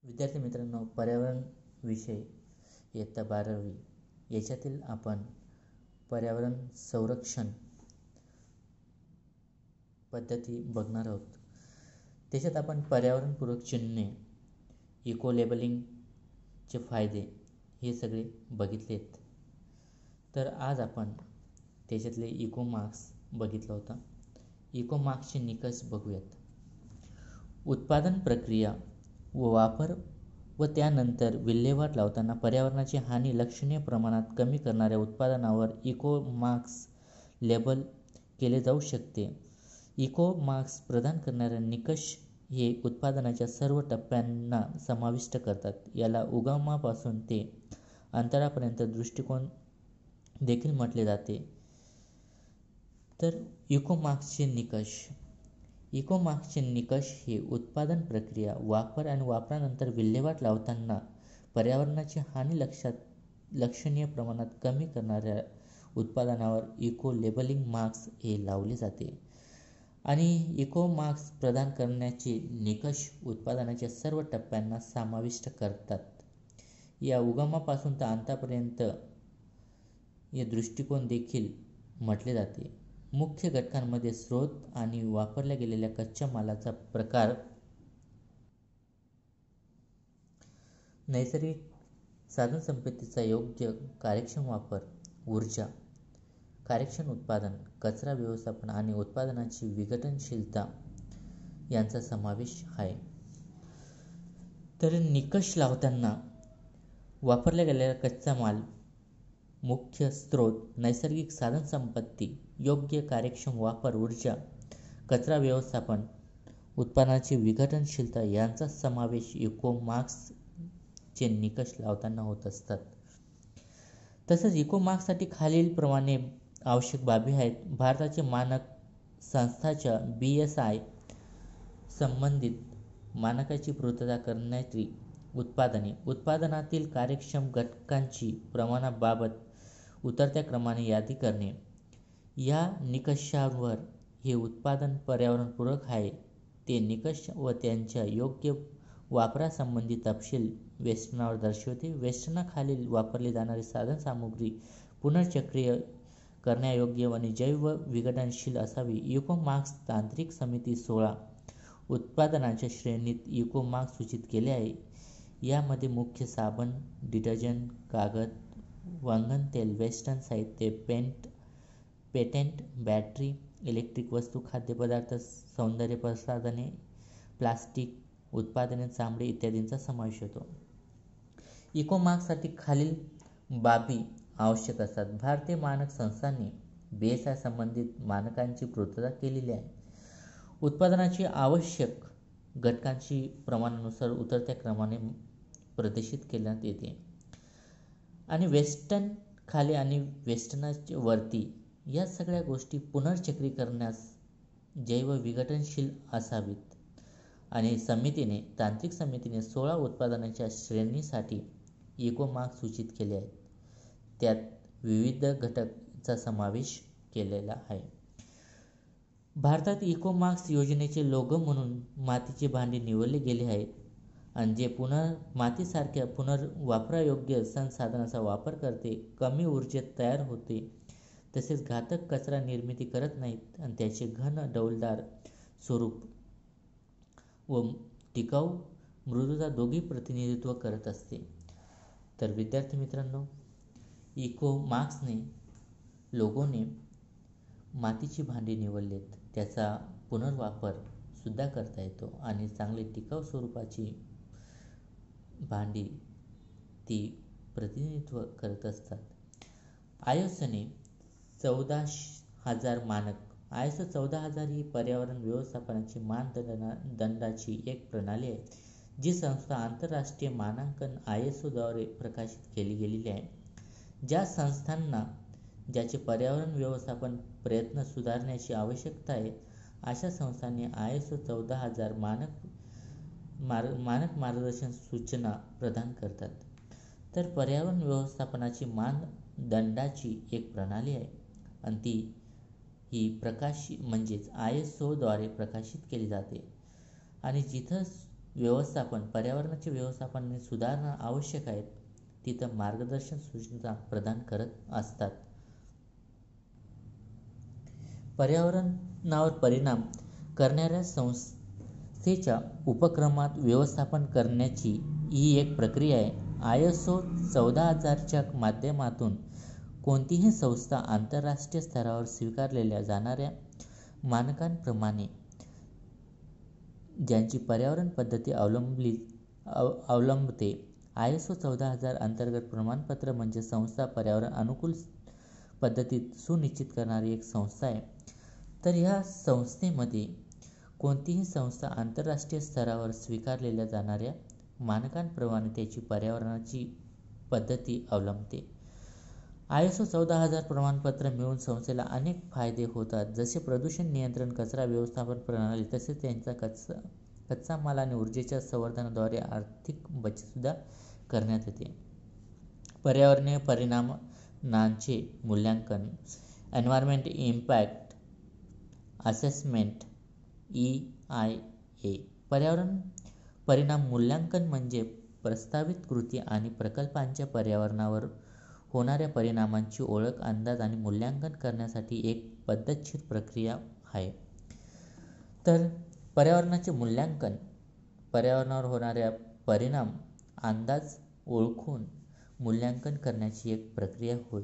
विद्यार्थी मित्रांनो, पर्यावरण विषय इयत्ता 12वी याच्यातील आपण पर्यावरण संरक्षण पद्धती बघणार आहोत. त्याच्यात आपण पर्यावरणपूरक चिन्हे, इको लेबलिंगचे फायदे हे सगळे बघितलेत. तर आज आपण त्याच्यातले इको मार्क्स बघितला होता. इको मार्क्सचे निकष बघूयात. उत्पादन प्रक्रिया व वापर व त्यानंतर विल्हेवाट लावताना पर्यावरणाची हानी लक्षणीय प्रमाणात कमी करणाऱ्या उत्पादनावर इको मार्क्स लेबल केले जाऊ शकते. इको मार्क्स प्रदान करणारे निकष हे उत्पादनाच्या सर्व टप्प्यांना समाविष्ट करतात. याला उगमापासून ते अंतरापर्यंत दृष्टिकोन देखील म्हटले जाते. तर इको मार्क्सचे निकष. इको मार्क्सचे निकष हे उत्पादन प्रक्रिया, वापर आणि वापरानंतर विल्हेवाट लावताना पर्यावरणाची हानी लक्षणीय प्रमाणात कमी करणाऱ्या उत्पादनावर इको लेबलिंग मार्क्स हे लावले जाते. आणि इको मार्क्स प्रदान करण्याचे निकष उत्पादनाच्या सर्व टप्प्यांना समाविष्ट करतात. या उगमापासून तर अंतापर्यंत हे दृष्टिकोन देखील म्हटले जाते. मुख्य घटकांमध्ये स्रोत आणि वापरल्या गेलेल्या कच्च्या मालाचा प्रकार, नैसर्गिक साधनसंपत्तीचा योग्य कार्यक्षम वापर, ऊर्जा, कार्यक्षम उत्पादन, कचरा व्यवस्थापन आणि उत्पादनाची विघटनशीलता यांचा समावेश आहे. तर निकष लावताना वापरल्या गेलेला कच्चा माल, मुख्य स्रोत, नैसर्गिक साधनसंपत्ती, योग्य कार्यक्षम वापर, ऊर्जा, कचरा व्यवस्थापन, उत्पादनाची विघटनशीलता यांचा समावेश इको मार्क्सचे निकष लावताना होत असतात. तसंच इको मार्क्ससाठी खालील प्रमाणे आवश्यक बाबी आहेत. भारताचे मानक संस्थाच्या BSI संबंधित मानकाची पूर्तता करणारी उत्पादने, उत्पादनातील कार्यक्षम घटकांची प्रमाणाबाबत उतरत्या क्रमाने यादी करणे. या निकषांवर हे उत्पादन पर्यावरणपूरक आहे ते निकष व त्यांच्या योग्य वापरासंबंधी तपशील वेष्टनावर दर्शवते. वेष्टनाखालील वापरली जाणारी साधनसामुग्री पुनर्चक्रीय करण्यायोग्य आणि जैव विघटनशील असावी. इको मार्क्स तांत्रिक समिती 16 उत्पादनांच्या श्रेणीत इको मार्क्स सूचित केले आहे. यामध्ये मुख्य साबण, डिटर्जंट, कागद, वंगण तेल, वेस्टर्न साहित्य, पेटेंट, बॅटरी, इलेक्ट्रिक वस्तू, खाद्यपदार्थ, सौंदर्य प्रसाधने, प्लास्टिक उत्पादने, चामडे इत्यादींचा समावेश होतो. इको मार्क्ससाठी खालील बाबी आवश्यक असतात. भारतीय मानक संस्थांनी BSI संबंधित मानकांची पूर्तता केलेली आहे. उत्पादनाची आवश्यक घटकांची प्रमाणानुसार उतरत्या क्रमाने प्रदर्शित करण्यात येते. आणि वेस्टर्न खाली आणि वेस्टर्नच्या वरती या सगळ्या गोष्टी पुनर्चक्री करण्यास जैव विघटनशील असावीत. आणि तांत्रिक समितीने 16 उत्पादनांच्या श्रेणीसाठी इको मार्क्स सूचित केले आहेत. त्यात विविध घटकांचा समावेश केलेला आहे. भारतात इको मार्क्स योजनेचे लोगो म्हणून मातीची भांडी निवडले गेले आहेत आणि जे मातीसारख्या पुनर्वापरयोग्य संसाधनांचा वापर करते, कमी ऊर्जेत तयार होते, तसेच घातक कचरा निर्मिती करत नाहीत आणि त्याचे घन डौलदार स्वरूप व टिकाऊ मृदुता दोघी प्रतिनिधित्व करत असते. तर विद्यार्थी मित्रांनो, इको मार्क्सने लोगोने मातीची भांडी निवडलेत. त्याचा पुनर्वापर सुद्धा करता येतो आणि चांगली टिकाऊ स्वरूपाची भांडी ती प्रतिनिधित्व करत असतात. ISOने 14,000 मानक. ISO 14,000 ही पर्यावरण व्यवस्थापनाची मानदंडाची एक प्रणाली आहे, जी संस्था आंतरराष्ट्रीय मानांकन ISO द्वारे प्रकाशित केली गेलेली आहे. ज्या संस्थांना ज्याचे पर्यावरण व्यवस्थापन प्रयत्न सुधारण्याची आवश्यकता आहे, अशा संस्थांनी ISO 14,000 मानक मार्गदर्शक सूचना प्रदान करतात. तर पर्यावरण व्यवस्थापनाची मानदंडाची एक प्रणाली आहे आणि ती ही म्हणजेच ISO द्वारे प्रकाशित केली जाते. आणि जिथं व्यवस्थापन पर्यावरणाचे व्यवस्थापन सुधारणा आवश्यक आहेत तिथं मार्गदर्शन सूचना प्रदान करत असतात. पर्यावरणावर परिणाम करणाऱ्या संस्थेच्या उपक्रमात व्यवस्थापन करण्याची ही एक प्रक्रिया आहे. ISO 14000च्या माध्यमातून कोणतीही संस्था आंतरराष्ट्रीय स्तरावर स्वीकारलेल्या जाणाऱ्या मानकांप्रमाणे ज्यांची पर्यावरण पद्धती अवलंबते. ISO 14000 अंतर्गत प्रमाणपत्र म्हणजे संस्था पर्यावरण अनुकूल पद्धतीत सुनिश्चित करणारी एक संस्था आहे. तर ह्या संस्थेमध्ये कोणतीही संस्था आंतरराष्ट्रीय स्तरावर स्वीकारलेल्या जाणाऱ्या मानकांप्रमाणे त्याची पर्यावरणाची पद्धती अवलंबते. ISO 14000 प्रमाणपत्र मिळून संस्थेला अनेक फायदे होतात, जसे प्रदूषण नियंत्रण, कचरा व्यवस्थापन प्रणाली, तसेच त्यांचा कच्चा माल आणि ऊर्जेच्या संवर्धनाद्वारे आर्थिक बचतसुद्धा करण्यात येते. पर्यावरणीय परिणामांचे मूल्यांकन, एन्व्हायरमेंट इम्पॅक्ट असेसमेंट EIA. पर्यावरण परिणाम मूल्यांकन म्हणजे प्रस्तावित कृती आणि प्रकल्पांच्या पर्यावरणावर होणाऱ्या परिणामांची ओळख, अंदाज आणि मूल्यांकन करण्यासाठी एक पद्धतशीर प्रक्रिया आहे. तर पर्यावरणाचे मूल्यांकन पर्यावरणावर होणाऱ्या परिणाम, अंदाज ओळखून मूल्यांकन करण्याची एक प्रक्रिया होय.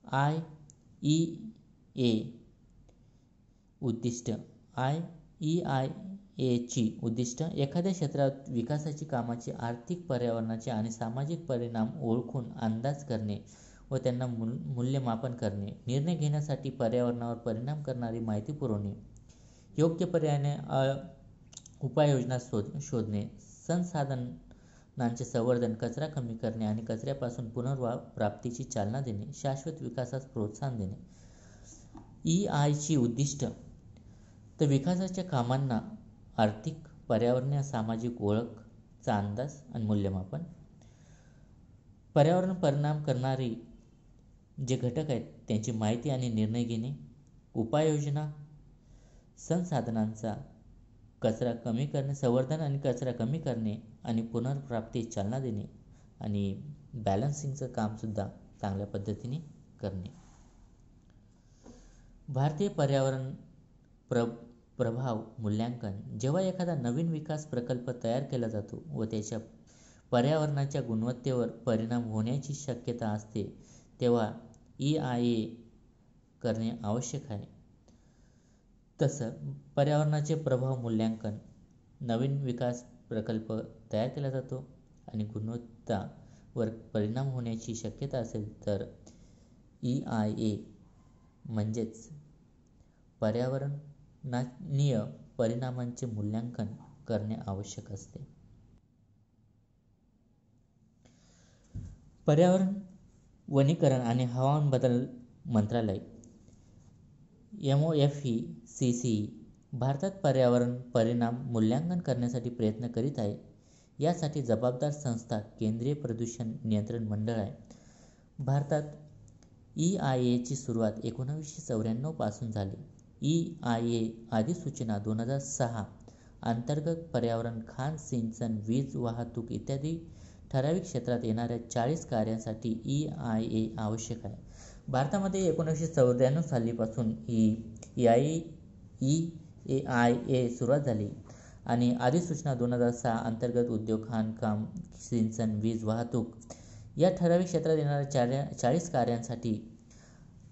IEA उद्दिष्ट. EIAची उद्दिष्ट एखाद्या क्षेत्रात विकासाची कामाची आर्थिक, पर्यावरणाचे आणि सामाजिक परिणाम ओळखून अंदाज करणे व त्यांना मूल्यमापन करणे, निर्णय घेण्यासाठी पर्यावरणावर परिणाम करणारी माहिती पुरवणे, योग्य पर्यायाने उपाययोजना शोधणे, संसाधनांचे संवर्धन, कचरा कमी करणे आणि कचऱ्यापासून पुनर्प्राप्तीची चालना देणे, शाश्वत विकासास प्रोत्साहन देणे. EIची उद्दिष्ट. तर विकासाच्या कामांना आर्थिक, पर्यावरणीय, सामाजिक ओळखचा अंदाज आणि मूल्यमापन, पर्यावरण परिणाम करणारी जे घटक आहेत त्यांची माहिती आणि निर्णय घेणे, उपाययोजना, संसाधनांचा कचरा कमी करणे, संवर्धन आणि कचरा कमी करणे आणि पुनर्प्राप्तीस चालना देणे आणि बॅलन्सिंगचं कामसुद्धा चांगल्या पद्धतीने करणे. भारतीय पर्यावरण प्रभाव मूल्यांकन. जेव्हा एखादा नवीन विकास प्रकल्प तयार केला जातो व त्याच्या पर्यावरणाच्या गुणवत्तेवर परिणाम होण्याची शक्यता असते तेव्हा EIA करणे आवश्यक आहे. तसं पर्यावरणाचे प्रभाव मूल्यांकन, नवीन विकास प्रकल्प तयार केला जातो आणि गुणवत्तावर परिणाम होण्याची शक्यता असेल तर EIA म्हणजेच पर्यावरणीय परिणामांचे मूल्यांकन करणे आवश्यक असते. पर्यावरण, वनीकरण आणि हवामान बदल मंत्रालय MOFECC भारतात पर्यावरण परिणाम मूल्यांकन करण्यासाठी प्रयत्न करीत आहे. यासाठी जबाबदार संस्था केंद्रीय प्रदूषण नियंत्रण मंडळ आहे. भारतात EIAची सुरुवात 1994 पासून झाली. EIA अधिसूचना 2006 अंतर्गत पर्यावरण, खाण, सिंचन, वीज वाहतूक इत्यादी ठराविक क्षेत्रात येणाऱ्या 40 कार्यांसाठी EIA आवश्यक आहे. भारतामध्ये 1994 सालीपासून EIA सुरुवात झाली आणि अधिसूचना 2006 अंतर्गत उद्योग, खाणकाम, सिंचन, वीज वाहतूक या ठराविक क्षेत्रात येणाऱ्या 40 कार्यांसाठी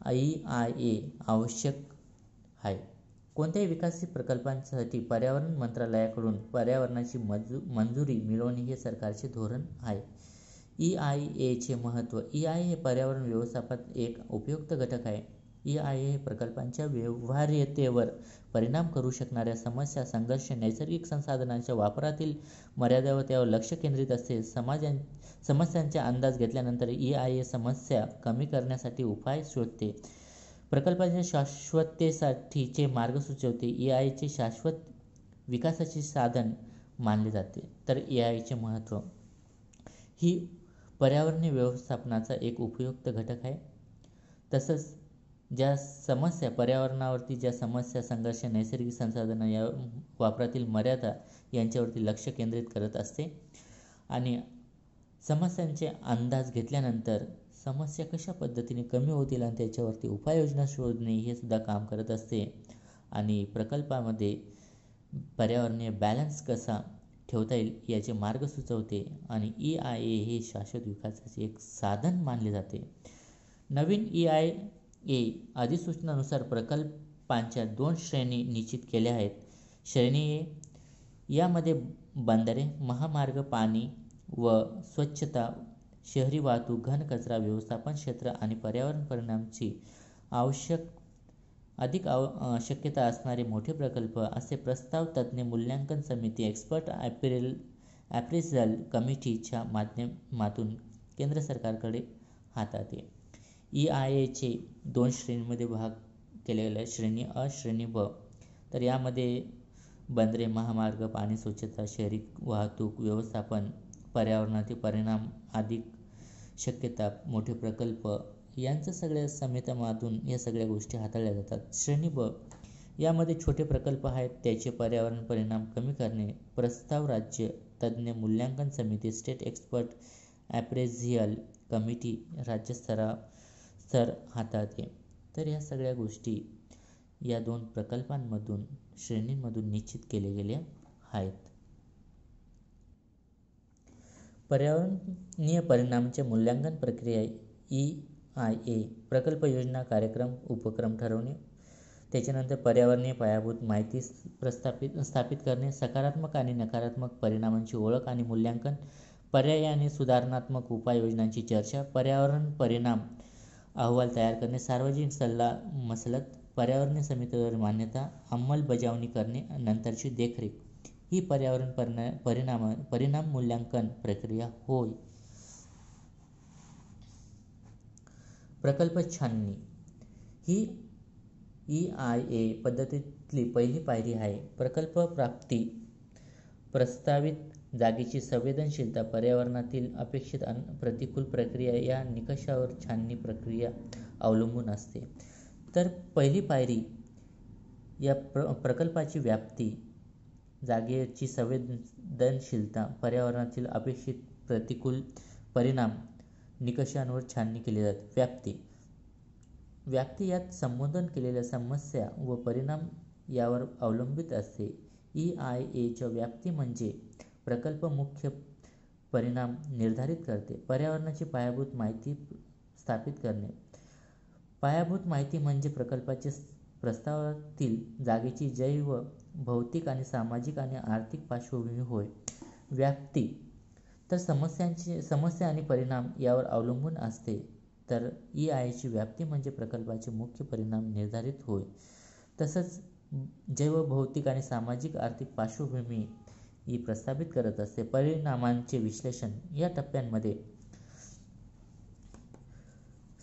EIA आवश्यक आहे. कोणत्याही विकासित प्रकल्पांसाठी पर्यावरण मंत्रालयाकडून पर्यावरणाची मंजुरी मिळवणे हे सरकारचे धोरण आहे. EIAचे महत्त्व. EIA हे पर्यावरण व्यवस्थापनात एक उपयुक्त घटक आहे. EIA हे प्रकल्पांच्या व्यवहार्यतेवर परिणाम करू शकणाऱ्या समस्या, संघर्ष, नैसर्गिक संसाधनांच्या वापरातील मर्यादावर त्यावर लक्ष केंद्रित असते. समस्यांचा अंदाज घेतल्यानंतर EIA समस्या कमी करण्यासाठी उपाय शोधते, प्रकल्पाच्या शाश्वततेसाठीचे मार्ग सुचवते. EIAचे शाश्वत विकासाचे साधन मानले जाते. तर EIAचे महत्त्व. ही पर्यावरणीय व्यवस्थापनाचा एक उपयुक्त घटक आहे. तसंच ज्या समस्या पर्यावरणावरती ज्या समस्या, संघर्ष, नैसर्गिक संसाधनं या वापरातील मर्यादा यांच्यावरती लक्ष केंद्रित करत असते आणि समस्यांचे अंदाज घेतल्यानंतर समस्या कशा पद्धतीने कमी होतील आणि त्याच्यावरती उपाययोजना शोधणे हे सुद्धा काम करत असते आणि प्रकल्पामध्ये पर्यावरणीय बॅलन्स कसा ठेवता येईल याचे मार्ग सुचवते आणि EIA हे शाश्वत विकासाचे एक साधन मानले जाते. नवीन EIA अधिसूचनानुसार प्रकल्पांच्या 2 श्रेणी निश्चित केल्या आहेत. श्रेणी ए यामध्ये बंदरे, महामार्ग, पाणी व स्वच्छता, शहरी वाहतूक, घनकचरा व्यवस्थापन क्षेत्र आणि पर्यावरण परिणामाची शक्यता असणारे मोठे प्रकल्प असे प्रस्ताव तज्ज्ञ मूल्यांकन समिती एक्सपर्ट ॲप्रेझल कमिटीच्या माध्यमातून केंद्र सरकारकडे हाताळते. EIAचे 2 श्रेणीमध्ये भाग केले गेले. श्रेणी अ, श्रेणी ब. तर यामध्ये बंदरे, महामार्ग, पाणी, स्वच्छता, शहरी वाहतूक व्यवस्थापन, पर्यावरणातील परिणाम, शक्यता, मोठे प्रकल्प यांचं सगळ्या समित्यांमधून या सगळ्या गोष्टी हाताळल्या जातात. श्रेणी ब यामध्ये छोटे प्रकल्प आहेत, त्याचे पर्यावरण परिणाम कमी करणे प्रस्ताव राज्य तज्ज्ञ मूल्यांकन समिती स्टेट एक्सपर्ट ॲप्रेझियल कमिटी राज्य स्तर हाताळते. तर या सगळ्या गोष्टी या 2 प्रकल्पांमधून श्रेणींमधून निश्चित केले गेले आहेत. पर्यावरणीय परिणामांचे मूल्यांकन प्रक्रिया EIA प्रकल्प योजना, कार्यक्रम, उपक्रम ठरवणे, त्याच्यानंतर पर्यावरणीय पायाभूत माहिती स्थापित करणे, सकारात्मक आणि नकारात्मक परिणामांची ओळख आणि मूल्यांकन, पर्यायी आणि सुधारणात्मक उपाययोजनांची चर्चा, पर्यावरण परिणाम अहवाल तयार करणे, सार्वजनिक सल्ला मसलत, पर्यावरणीय समितीवर मान्यता, अंमलबजावणी करणे, नंतरची देखरेख ही पर्यावरण परिणाम मूल्यांकन प्रक्रिया होय. प्रकल्प छाननी ही EIA पद्धतीतली पहिली पायरी आहे. प्रकल्प प्राप्ती प्रस्तावित जागेची संवेदनशीलता, पर्यावरणातील अपेक्षित प्रतिकूल प्रक्रिया या निकषावर छाननी प्रक्रिया अवलंबून असते. तर पहिली पायरी या प्रकल्पाची व्याप्ती, जागेची संवेदनशीलता, पर्यावरणातील अपेक्षित प्रतिकूल परिणाम निकषांवर छाननी केली जाते. व्याप्ती यात संबोधन केलेल्या समस्या व परिणाम यावर अवलंबित असते. EIAच्या व्याप्ती म्हणजे प्रकल्प मुख्य परिणाम निर्धारित करते. पर्यावरणाची पायाभूत माहिती स्थापित करणे. पायाभूत माहिती म्हणजे प्रकल्पाचे प्रस्तावातील जागेची जैव, भौतिक आणि सामाजिक आणि आर्थिक पार्श्वभूमी होय. व्याप्ती तर समस्या आणि परिणाम यावर अवलंबून असते. तर EIAची व्याप्ती म्हणजे प्रकल्पाचे मुख्य परिणाम निर्धारित होय. तसंच जैव, भौतिक आणि सामाजिक आर्थिक पार्श्वभूमी ही प्रस्थापित करत असते. परिणामांचे विश्लेषण या टप्प्यांमध्ये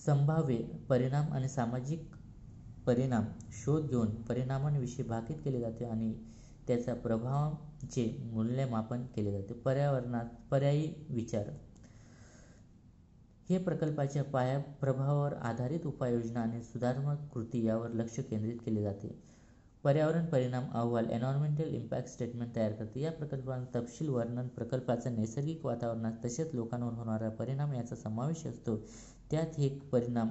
संभाव्य परिणाम आणि सामाजिक परिणाम शोध घेऊन परिणामांविषयी भाकीत केले जाते आणि त्याच्या प्रभावाचे मूल्यमापन केले जाते. पर्यायी विचार हे प्रकल्पाच्या प्रभावावर आधारित उपाययोजना आणि सुधारात्मक कृती यावर लक्ष केंद्रित केले जाते. पर्यावरण परिणाम अहवाल एन्व्हायरमेंटल इम्पॅक्ट स्टेटमेंट तयार करते. या प्रकल्पाचा तपशील वर्णन प्रकल्पाचा नैसर्गिक वातावरणात तसेच लोकांवर होणारा परिणाम याचा समावेश असतो. त्यात हे परिणाम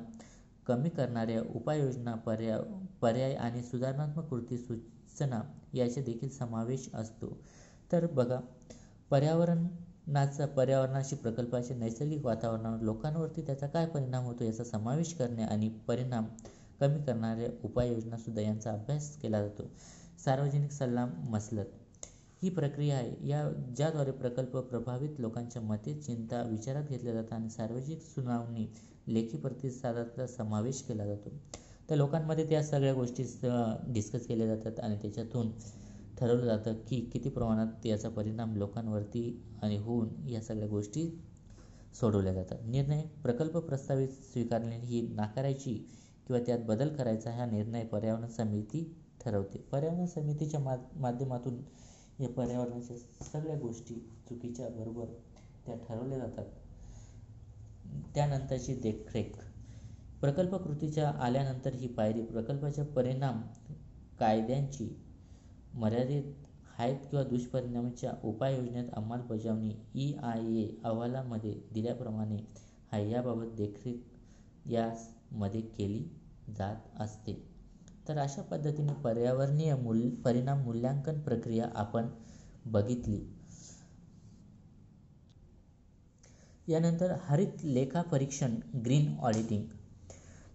कमी करणाऱ्या उपाययोजना, पर्याय आणि सुधारणात्मक कृती सूचना याचा देखील समावेश असतो. तर बघा, पर्यावरणाशी प्रकल्पाच्या नैसर्गिक वातावरणावर लोकांवरती त्याचा काय परिणाम होतो याचा समावेश करणे आणि परिणाम कमी करणाऱ्या उपाययोजना सुद्धा यांचा अभ्यास केला जातो. सार्वजनिक सल्ला मसलत ही प्रक्रिया आहे ज्याद्वारे प्रकल्प प्रभावित लोकांच्या मते, चिंता विचारात घेतल्या जातात आणि सार्वजनिक सुनावणी, लेखी प्रतिसादाचा समावेश केला जातो. तर लोकांमध्ये त्या सगळ्या गोष्टी डिस्कस केल्या जातात आणि त्याच्यातून ठरवलं जातं की किती प्रमाणात याचा परिणाम लोकांवरती आणि होऊन या सगळ्या गोष्टी सोडवल्या जातात. निर्णय प्रकल्प प्रस्तावित स्वीकारणे ही नाकारायची किंवा त्यात बदल करायचा हा निर्णय पर्यावरण समिती ठरवते. पर्यावरण समितीच्या माध्यमातून या पर्यावरणाच्या सगळ्या गोष्टी चुकीच्या बरोबर त्या ठरवल्या जातात. त्यानंतरची देखरेख प्रकल्प कृतीच्या आल्यानंतर ही पायरी प्रकल्पाच्या परिणाम कायद्यांची मर्यादित आहेत किंवा दुष्परिणामाच्या उपाययोजनेत अंमलबजावणी EIA अहवालामध्ये दिल्याप्रमाणे आहे याबाबत देखरेख यामध्ये केली जात असते. तर अशा पद्धतीने पर्यावरणीय परिणाम मूल्यांकन प्रक्रिया आपण बघितली. यानंतर हरित लेखा परीक्षण ग्रीन ऑडिटिंग.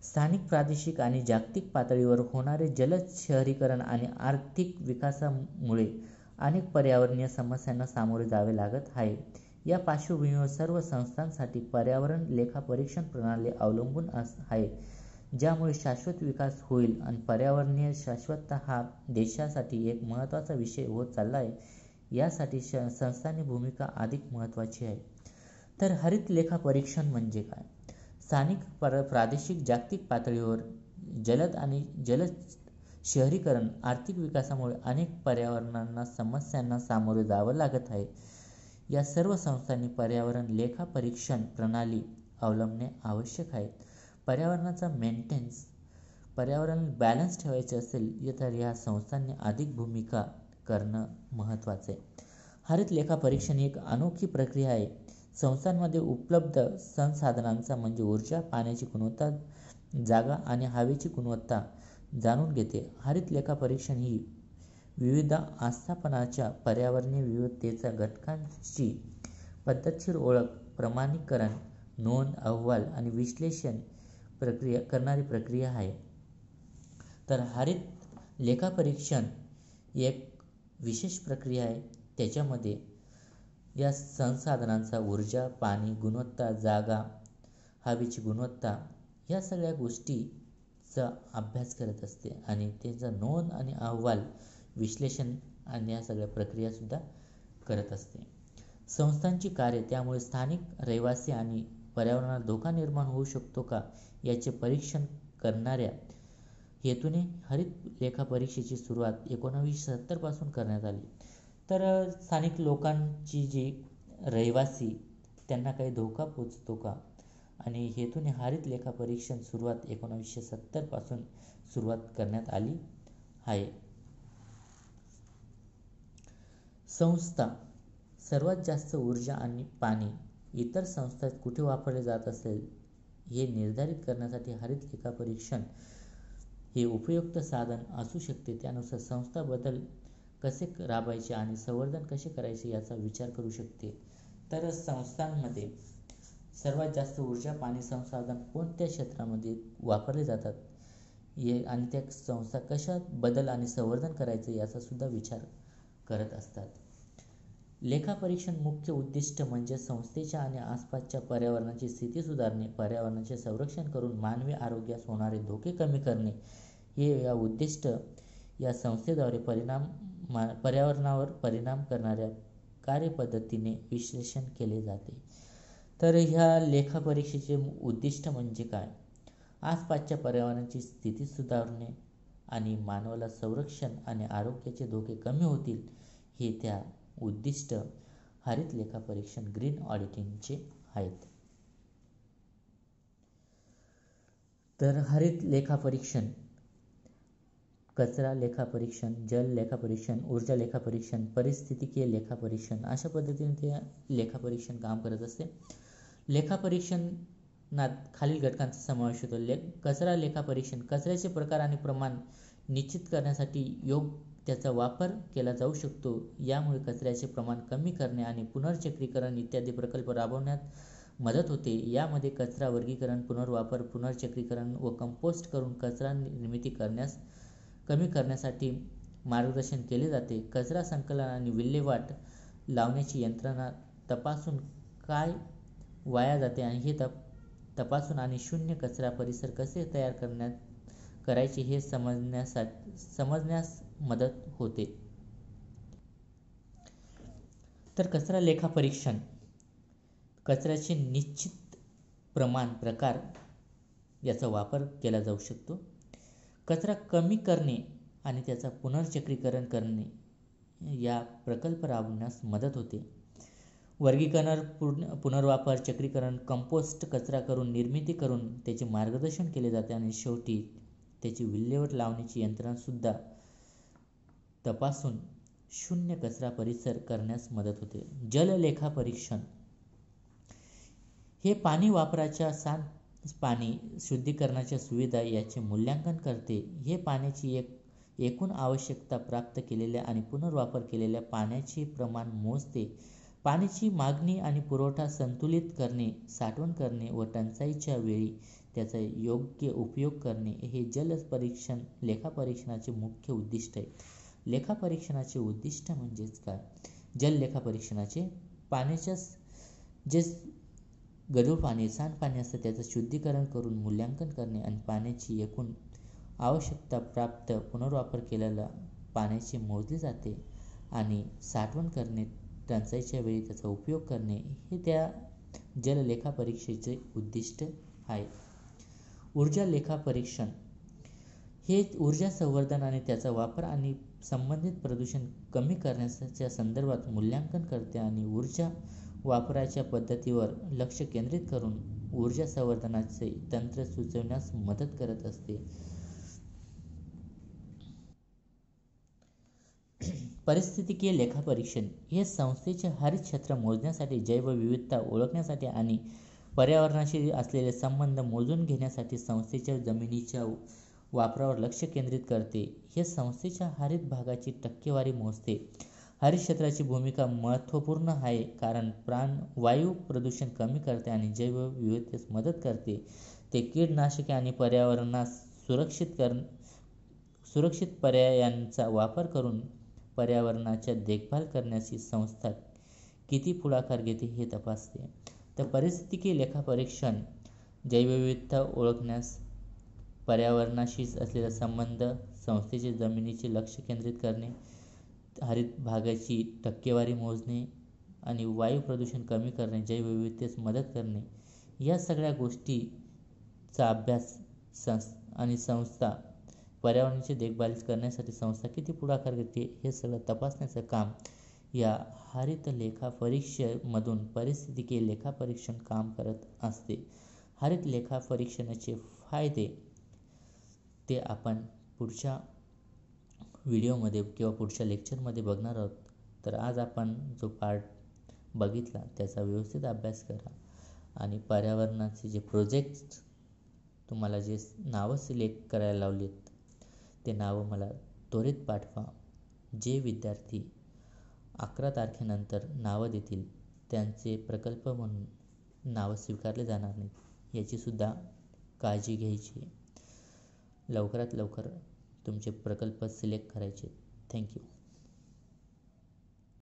स्थानिक, प्रादेशिक आणि जागतिक पातळीवर होणारे जलद शहरीकरण आणि आर्थिक विकासामुळे अनेक पर्यावरणीय समस्यांना सामोरे जावे लागत आहे. या पार्श्वभूमीवर सर्व संस्थांसाठी पर्यावरण लेखा परीक्षण प्रणाली अवलंबून आहे, ज्यामुळे शाश्वत विकास होईल आणि पर्यावरणीय शाश्वतता हा देशासाठी एक महत्त्वाचा विषय होत चालला आहे. यासाठी संस्थांची भूमिका अधिक महत्त्वाची आहे. तर हरित लेखा परीक्षण म्हणजे काय? स्थानिक, प्रादेशिक, जागतिक पातळीवर जलद शहरीकरण, आर्थिक विकासामुळे अनेक पर्यावरणीय समस्यांना सामोरे जावं लागत आहे. या सर्व संस्थांनी पर्यावरण लेखा परीक्षण प्रणाली अवलंबणे आवश्यक आहे. पर्यावरणाचा पर्यावरण बॅलन्स ठेवायचे असेल तर या संस्थांनी अधिक भूमिका करणं महत्त्वाचं आहे. हरित लेखा परीक्षण ही एक अनोखी प्रक्रिया आहे. संस्थांमध्ये उपलब्ध संसाधनांचा म्हणजे ऊर्जा, पाण्याची गुणवत्ता, जागा आणि हवेची गुणवत्ता जाणून घेते. हरित लेखा परीक्षण ही विविध आस्थापनाच्या पर्यावरणीय विविधतेच्या घटकांची पद्धतशीर ओळख, प्रमाणीकरण, नोंद, अहवाल आणि विश्लेषण करणारी प्रक्रिया आहे. तर हरित लेखा परीक्षण एक विशेष प्रक्रिया आहे. त्याच्यामध्ये या संसाधनांचा ऊर्जा, पाणी, गुणवत्ता, जागा, हवेची गुणवत्ता या सगळ्या गोष्टीचा अभ्यास करत असते आणि त्याचा नोंद आणि अहवाल, विश्लेषण आणि या सगळ्या प्रक्रियासुद्धा करत असते. संस्थांची कार्य त्यामुळे स्थानिक रहिवासी आणि पर्यावरणाला धोका निर्माण होऊ शकतो का याचे परीक्षण करणाऱ्या हेतूने हरित लेखा परीक्षेची सुरुवात 1970 पासून करण्यात आली. तर स्थानिक लोकांची जी रहिवासी त्यांना काही धोका पोचतो का आणि हेतूने हरित लेखा परीक्षण सुरुवात 1970 पासून सुरुवात करण्यात आली आहे. संस्था सर्वात जास्त ऊर्जा आणि पाणी इतर संस्थांत कुठे वापरले जात असेल हे निर्धारित करण्यासाठी हरित लेखा परीक्षण हे उपयुक्त साधन असू शकते. त्यानुसार संस्था बदल कसे राबवायचे आणि संवर्धन कसे करायचे याचा विचार करू शकते. तर संस्थांमध्ये सर्वात जास्त ऊर्जा, पाणी, संसाधन कोणत्या क्षेत्रामध्ये वापरले जातात आणि त्या संस्था कशा बदल आणि संवर्धन करायचे याचा सुद्धा विचार करत असतात. लेखा परीक्षण मुख्य उद्दिष्ट म्हणजे संस्थेच्या आणि आसपासच्या पर्यावरणाची स्थिती सुधारणे, पर्यावरणाचे संरक्षण करून मानवी आरोग्यास होणारे धोके कमी करणे हे या उद्दिष्ट या संस्थेद्वारे पर्यावरणावर परिणाम करणाऱ्या कार्यपद्धतीने विश्लेषण केले जाते. तर ह्या लेखा परीक्षेचे उद्दिष्ट म्हणजे काय? आसपासच्या पर्यावरणाची स्थिती सुधारणे आणि मानवाला संरक्षण आणि आरोग्याचे धोके कमी होतील हे त्या उद्दिष्ट हरित लेखा परीक्षण ग्रीन ऑडिटिंगचे आहेत. तर हरित लेखा परीक्षण कचरा लेखा परीक्षण, जल लेखा परीक्षण, ऊर्जा लेखा परीक्षण, पारिस्थितिकीय लेखा परीक्षण अशा पद्धतीने ते लेखा परीक्षण काम करत असते. लेखा परीक्षणात खालील घटकांचा समावेश होतो. कचरा लेखा परीक्षण कचऱ्याचे प्रकार आणि प्रमाण निश्चित करण्यासाठी योग्य त्याचा वापर केला जाऊ शकतो. यामुळे कचऱ्याचे प्रमाण कमी करणे आणि पुनर्चक्रीकरण इत्यादी प्रकल्प राबवण्यात मदत होते. यामध्ये कचरा वर्गीकरण, पुनर्वापर, पुनर्चक्रीकरण व कंपोस्ट करून कचरा निर्मिती कमी करण्यासाठी मार्गदर्शन केले जाते. कचरा संकलन आणि विल्हेवाट लावण्याची यंत्रणा तपासून काय वाया जाते आणि हे तपासून आणि शून्य कचरा परिसर कसे तयार करायचे हे समजण्यास मदत होते. तर कचरा लेखा परीक्षण कचऱ्याचे निश्चित प्रमाण, प्रकार याचा वापर केला जाऊ शकतो. कचरा कमी करणे आणि त्याचा पुनर्चक्रीकरण करणे या प्रकल्प राबवण्यास मदत होते. वर्गीकरण, पुनर्वापर, चक्रीकरण, कंपोस्ट, कचरा करून निर्मिती करून त्याचे मार्गदर्शन केले जाते आणि शेवटी त्याची विल्हेवाट लावण्याची यंत्रणासुद्धा तपासून शून्य कचरा परिसर करण्यास मदत होते. जललेखा परीक्षण हे पाणी वापराच्या सांडपाणी शुद्धीकरणाच्या सुविधा याचे मूल्यांकन करते. हे पाण्याची एकूण आवश्यकता, प्राप्त केलेल्या आणि पुनर्वापर केलेल्या पाण्याचे प्रमाण मोजते. पाण्याची मागणी आणि पुरवठा संतुलित करणे, साठवण करणे व टंचाईच्या वेळी त्याचा योग्य उपयोग करणे हे लेखापरीक्षणाचे मुख्य उद्दिष्ट आहे. लेखापरीक्षणाचे उद्दिष्ट म्हणजेच काय? जललेखापरीक्षणाचे पाण्याच्या जे गढूळ पाणी, सांडपाणी असतं त्याचं शुद्धीकरण करून मूल्यांकन करणे आणि पाण्याची एकूण आवश्यकता, प्राप्त, पुनर्वापर केलेल्या पाण्याचे मोजले जाते आणि साठवण करणे, टंचाईच्या वेळी त्याचा उपयोग करणे हे त्या जललेखापरीक्षेचे उद्दिष्ट आहे. ऊर्जा लेखापरीक्षण हे ऊर्जा संवर्धन आणि त्याचा वापर आणि संबंधित प्रदूषण कमी करण्याच्या संदर्भात मूल्यांकन करते आणि ऊर्जा वापराच्या पद्धतीवर लक्ष केंद्रित करून ऊर्जा संवर्धनाचे तंत्र सुचविण्यास मदत करत असते. पारिस्थितिकीय लेखापरीक्षण हे संस्थेचे हरित क्षेत्र मोजण्यासाठी, जैवविविधता ओळखण्यासाठी आणि पर्यावरणाशी असलेले संबंध मोजून घेण्यासाठी संस्थेच्या जमिनीच्या वापरावर लक्ष केंद्रित करते. हे संस्थेच्या हरित भागाची टक्केवारी मोजते. हरित क्षेत्राची भूमिका महत्त्वपूर्ण आहे कारण वायू प्रदूषण कमी करते आणि जैवविविधतेस मदत करते. ते कीटकनाशके आणि पर्यावरणास सुरक्षित पर्यायांचा वापर करून पर्यावरणाची देखभाल करण्याची संस्था किती पुढाकार घेते हे तपासते. तर पारिस्थितिकीय लेखापरीक्षण जैवविविधता ओळखण्यास, पर्यावरणाशी असलेला संबंध, संस्थेचे जमिनीचे लक्ष केंद्रित करणे, हरित भागाची टक्केवारी मोजणे आणि वायू प्रदूषण कमी करणे, जैवविविधतेस मदत करणे या सगळ्या गोष्टीचा अभ्यास आणि संस्था पर्यावरणाची देखभाल करण्यासाठी संस्था किती पुढाकार घेते हे सगळं तपासण्याचं काम या हरित लेखापरीक्षेमधून पारिस्थितिकीय लेखापरीक्षण काम करत असते. हरित लेखापरीक्षणाचे फायदे ते आपण पुढच्या व्हिडिओमध्ये किंवा पुढच्या लेक्चरमध्ये बघणार आहोत. तर आज आपण जो पार्ट बघितला त्याचा व्यवस्थित अभ्यास करा आणि पर्यावरणाचे जे प्रोजेक्ट तुम्हाला जे नावं सिलेक्ट करायला लावलीत ते नावं मला त्वरित पाठवा. जे विद्यार्थी 11 तारखेनंतर नावं देतील त्यांचे प्रकल्प म्हणून नावं स्वीकारले जाणार नाहीत याचीसुद्धा काळजी घ्यायची. लवकरात लवकर तुमचे प्रकल्प सिलेक्ट करायचे. थँक्यू.